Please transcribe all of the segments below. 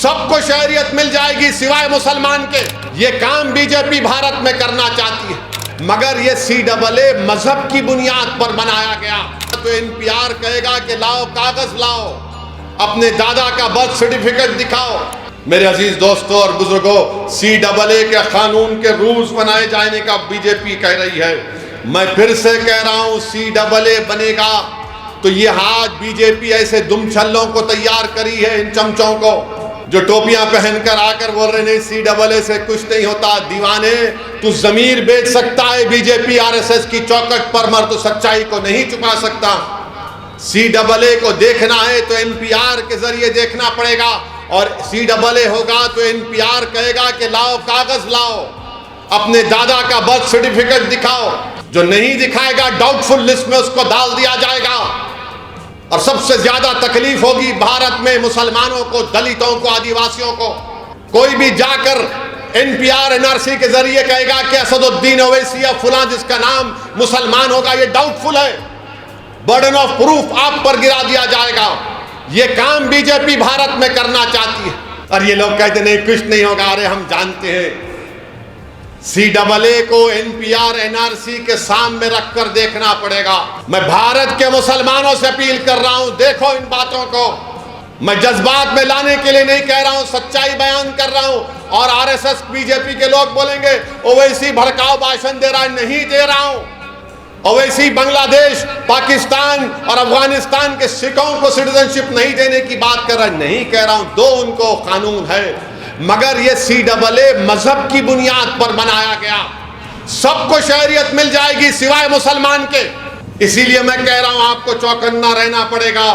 सबको शहरियत मिल जाएगी सिवाय मुसलमान के। ये काम बीजेपी भारत में करना चाहती है, मगर ये CAA मजहब की बुनियाद पर बनाया गया। तो NPR कहेगा कि लाओ कागज लाओ, अपने दादा का बर्थ सर्टिफिकेट दिखाओ। मेरे अजीज दोस्तों और बुजुर्गों, CAA के कानून के रूल्स बनाए जाने का बीजेपी कह रही है। मैं फिर से कह रहा हूं, CAA बनेगा तो ये आज बीजेपी ऐसे दुमछल्लों को तैयार करी है, इन चमचों को जो टोपियां पहनकर आकर बोल रहे नहीं CAA से कुछ नहीं होता। दीवाने, तू जमीर बेच सकता है बीजेपी RSS की चौखट पर, मर तो सच्चाई को नहीं छुपा सकता। CAA को देखना है तो NPR के जरिए देखना पड़ेगा, और CAA होगा तो NPR कहेगा कि लाओ कागज लाओ, अपने दादा का बर्थ सर्टिफिकेट दिखाओ। जो नहीं दिखाएगा डाउटफुल लिस्ट में उसको डाल दिया जाएगा। और सबसे ज्यादा तकलीफ होगी भारत में मुसलमानों को, दलितों को, आदिवासियों को। कोई भी जाकर NPR NRC के जरिए कहेगा कि असदुद्दीन ओवैसी या फुला जिसका नाम मुसलमान होगा, ये डाउटफुल है। बर्डन ऑफ प्रूफ आप पर गिरा दिया जाएगा। ये काम बीजेपी भारत में करना चाहती है, और ये लोग कहते नहीं कुछ नहीं होगा। अरे हम जानते हैं, CAA को NPR NRC के सामने रखकर देखना पड़ेगा। मैं भारत के मुसलमानों से अपील कर रहा हूं, देखो इन बातों को। मैं जज्बात में लाने के लिए नहीं कह रहा हूं, सच्चाई बयान कर रहा हूं। और RSS बीजेपी के लोग बोलेंगे ओवैसी भड़काऊ भाषण दे रहा है, नहीं दे रहा हूं। ओवैसी बांग्लादेश, पाकिस्तान और अफगानिस्तान के सिखों को सिटीजनशिप नहीं देने की बात कर रहा है, नहीं कह रहा हूं। दो उनको कानून है, मगर ये CAA मजहब की बुनियाद पर बनाया गया। सबको शहरियत मिल जाएगी सिवाय मुसलमान के। इसीलिए मैं कह रहा हूं आपको चौकन्ना रहना पड़ेगा।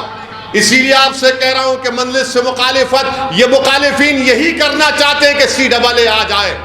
इसीलिए आपसे कह रहा हूं कि मंजलिस से मुखालिफत, ये मुखालिफिन यही करना चाहते हैं कि CAA आ जाए।